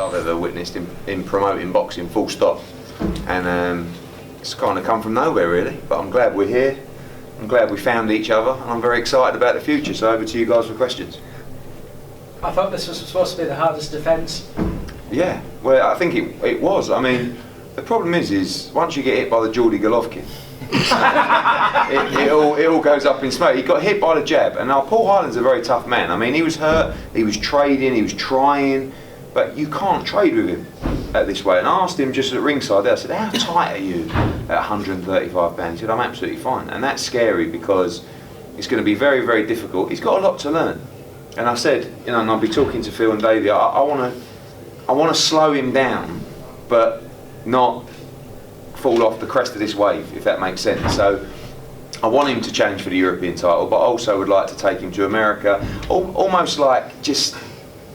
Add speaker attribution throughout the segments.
Speaker 1: I've ever witnessed in promoting boxing, full stop. And it's kind of come from nowhere really, but I'm glad we're here. I'm glad we found each other, and I'm very excited about the future. So over to you guys for questions.
Speaker 2: I thought this was supposed to be the hardest defence.
Speaker 1: Yeah, well, I think it was. I mean, the problem is once you get hit by the Geordie Golovkin, it all goes up in smoke. He got hit by the jab, and now Paul Hyland's a very tough man. I mean, he was hurt, he was trading, he was trying, but you can't trade with him at this way. And I asked him just at ringside there, I said, how tight are you at 135 pounds? He said, I'm absolutely fine. And that's scary because it's going to be very, very difficult. He's got a lot to learn. And I said, you know, and I'll be talking to Phil and Davey, I want to slow him down, but not fall off the crest of this wave, if that makes sense. So I want him to challenge for the European title, but I also would like to take him to America, almost like just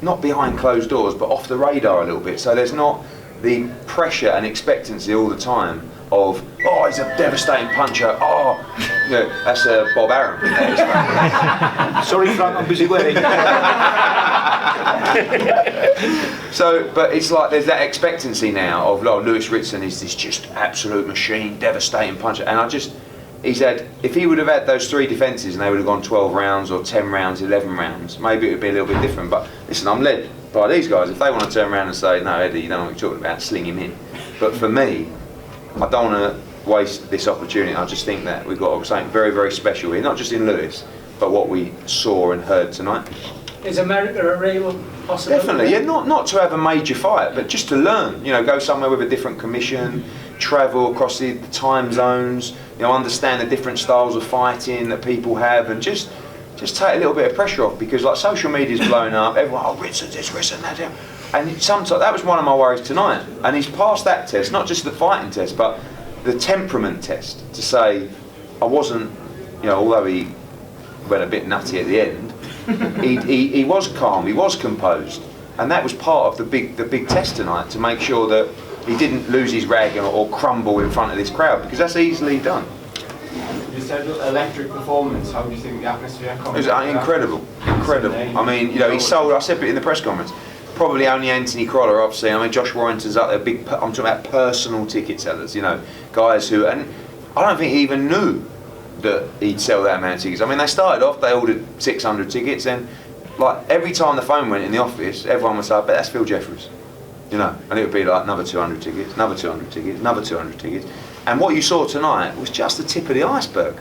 Speaker 1: not behind closed doors, but off the radar a little bit. So there's not the pressure and expectancy all the time of, oh, he's a devastating puncher. Oh, you know, that's Bob Arum.
Speaker 3: Sorry, Frank, I'm busy waiting.
Speaker 1: So, but it's like there's that expectancy now of, oh, Lewis Ritson is this just absolute machine, devastating puncher. And if he would have had those 3 defences and they would have gone 12 rounds or 10 rounds, 11 rounds, maybe it would be a little bit different. But listen, I'm led by these guys. If they want to turn around and say, no, Eddie, you don't know what you're talking about, sling him in. But for me, I don't want to waste this opportunity. I just think that we've got something very, very special here, not just in Lewis, but what we saw and heard tonight.
Speaker 2: Is America a real possibility?
Speaker 1: Definitely, yeah, not to have a major fight, but just to learn, you know, go somewhere with a different commission, travel across the time zones, you know, understand the different styles of fighting that people have, and just take a little bit of pressure off, because like social media's blown up, everyone, oh, Ritson's this, Ritson that, and sometimes that was one of my worries tonight, and he's passed that test, not just the fighting test, but the temperament test, to say I wasn't, you know, although he went a bit nutty at the end, he was calm, he was composed, and that was part of the big test tonight, to make sure that he didn't lose his rag or crumble in front of this crowd, because that's easily done.
Speaker 4: You said electric performance. How do you think the atmosphere?
Speaker 1: It was incredible. I mean, you know, he sold. I said it in the press conference. Probably only Anthony Croller I've seen. I mean, Josh Warrington's up there. I'm talking about personal ticket sellers. You know, guys who, and I don't think he even knew that he'd sell that amount of tickets. I mean, they started off. They ordered 600 tickets, and like every time the phone went in the office, everyone was like, "But that's Phil Jeffries." You know, and it would be like another 200 tickets, another 200 tickets, another 200 tickets. And what you saw tonight was just the tip of the iceberg.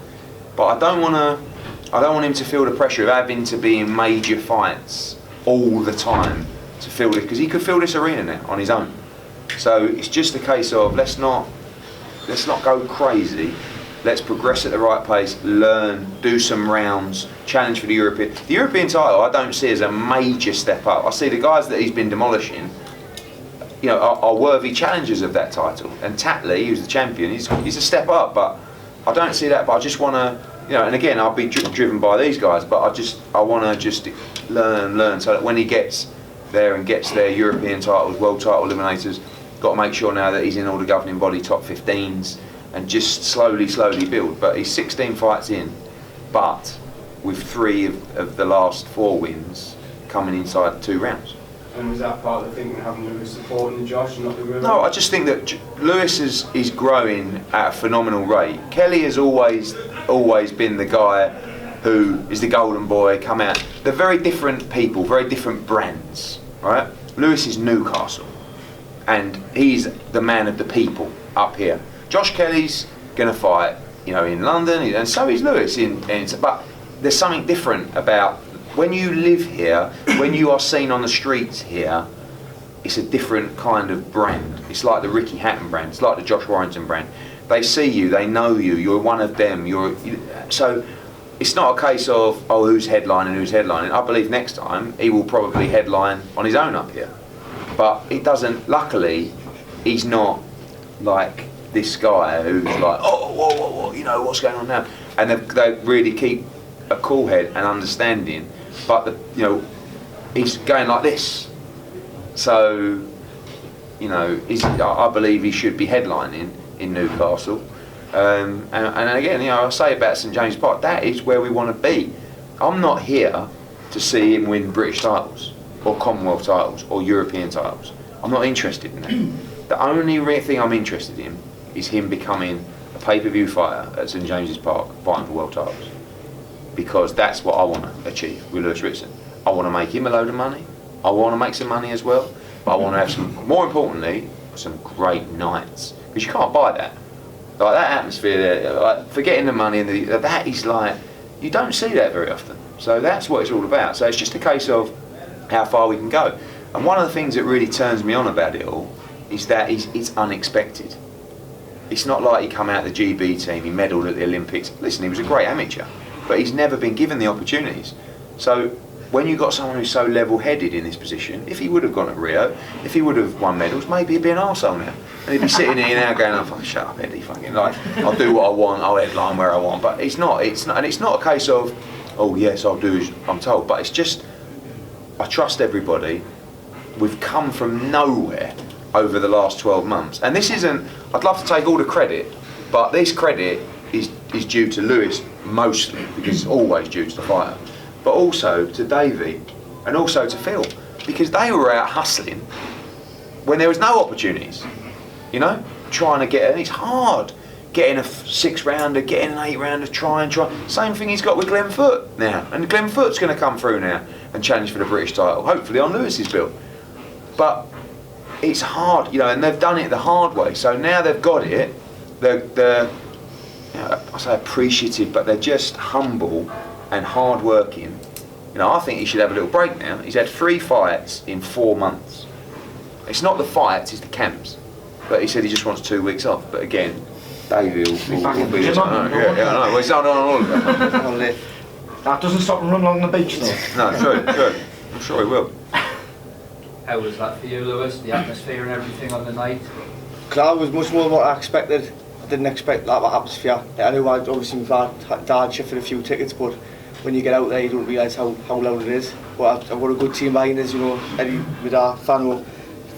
Speaker 1: But I don't want him to feel the pressure of having to be in major fights all the time to feel this, because he could fill this arena now on his own. So it's just a case of let's not go crazy. Let's progress at the right pace, learn, do some rounds, challenge for the European. The European title I don't see as a major step up. I see the guys that he's been demolishing, you know, are worthy challengers of that title. And Tatley, who's the champion, he's a step up, but I don't see that. But I just want to, you know, and again, I'll be driven by these guys, but I want to just learn, so that when he gets there and gets their European titles, world title eliminators, got to make sure now that he's in all the governing body top 15s, and just slowly build. But he's 16 fights in, but with 3 of the last 4 wins coming inside 2 rounds.
Speaker 4: And was that part of the thinking, having Lewis supporting Josh and not the real?
Speaker 1: No, I just think that Lewis is growing at a phenomenal rate. Kelly has always been the guy who is the golden boy, come out. They're very different people, very different brands, right? Lewis is Newcastle, and he's the man of the people up here. Josh Kelly's going to fight, you know, in London, and so is Lewis. But there's something different about when you live here, when you are seen on the streets here, it's a different kind of brand. It's like the Ricky Hatton brand, it's like the Josh Warrington brand. They see you, they know you, you're one of them. So it's not a case of, oh, who's headlining. I believe next time he will probably headline on his own up here. But it doesn't, luckily, he's not like this guy who's like, oh, whoa, you know, what's going on now? And they really keep a cool head and understanding. But you know, he's going like this, so you know, I believe he should be headlining in Newcastle. And again, you know, I say about St James Park, that is where we want to be. I'm not here to see him win British titles or Commonwealth titles or European titles. I'm not interested in that. The only thing I'm interested in is him becoming a pay-per-view fighter at St James's Park, fighting for world titles. Because that's what I want to achieve with Lewis Ritson. I want to make him a load of money. I want to make some money as well. But I want to have some, more importantly, some great nights. Because you can't buy that. Like that atmosphere there, like forgetting the money, and that is like, you don't see that very often. So that's what it's all about. So it's just a case of how far we can go. And one of the things that really turns me on about it all is that it's unexpected. It's not like he come out of the GB team, he medalled at the Olympics. Listen, he was a great amateur, but he's never been given the opportunities. So when you've got someone who's so level-headed in this position, if he would have gone at Rio, if he would have won medals, maybe he'd be an arsehole now. And he'd be sitting here now going, oh, fucking shut up, Eddie, fucking, like, I'll do what I want, I'll headline where I want. But it's not, and it's not a case of, oh yes, I'll do as I'm told. But it's just, I trust everybody. We've come from nowhere over the last 12 months. And this isn't, I'd love to take all the credit, but this credit is due to Lewis mostly, because it's always due to the fighter. But also to Davey, and also to Phil, because they were out hustling when there was no opportunities, you know, trying to get, and it's hard, getting a 6-rounder, getting an 8-rounder, try. Same thing he's got with Glenn Foote now, and Glenn Foote's going to come through now and challenge for the British title, hopefully on Lewis's bill. But it's hard, you know, and they've done it the hard way, so now they've got it, they're you know, I say appreciative, but they're just humble and hard working. You know, I think he should have a little break now. He's had 3 fights in 4 months. It's not the fights, it's the camps. But he said he just wants 2 weeks off. But again, Davey will be
Speaker 3: back in the
Speaker 1: I
Speaker 3: gym,
Speaker 1: know. Well, he's on all of them.
Speaker 3: That doesn't stop him running along the beach though.
Speaker 1: No, true. I'm sure he will.
Speaker 5: How was that for you, Lewis? The atmosphere and everything on the night?
Speaker 6: It was much more than what I expected. I didn't expect that atmosphere. I knew obviously we've had shifted a few tickets, but when you get out there you don't realise how loud it is. But I've got a good team behind us, you know, Eddie with our Fano,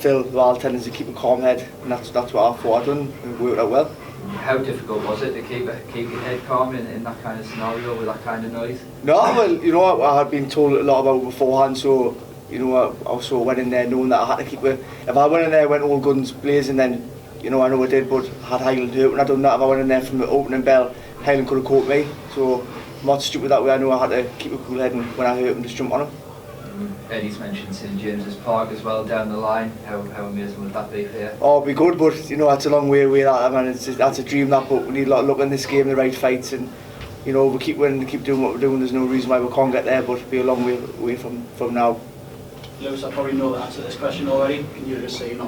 Speaker 6: Phil, with all telling us to keep a calm head, and that's what I thought I'd done, and it worked out well.
Speaker 5: How difficult was it to keep your head calm in that kind of scenario with that kind of noise?
Speaker 6: No, well, you know, I had been told a lot about it beforehand, so you know, I also went in there knowing that I had to keep it. If I went in there, went all guns blazing, then you know, I know I did, but I had Highland hurt when I done that. If I went in there from the opening bell, Highland could have caught me. So I'm not stupid that way. I know I had to keep a cool head, and when I hurt him, just jump on him.
Speaker 5: Eddie's mentioned St James's Park as well down the line. How amazing would that be for you?
Speaker 6: Oh, it'd be good, but you know, that's a long way away. That, man, that's a dream. That, but we need a lot of luck in this game, the right fights, and you know, we keep winning, keep doing what we're doing. There's no reason why we can't get there, but it'll be a long way away from now.
Speaker 7: Lewis, I probably know the answer to this question already. Can you just say you're not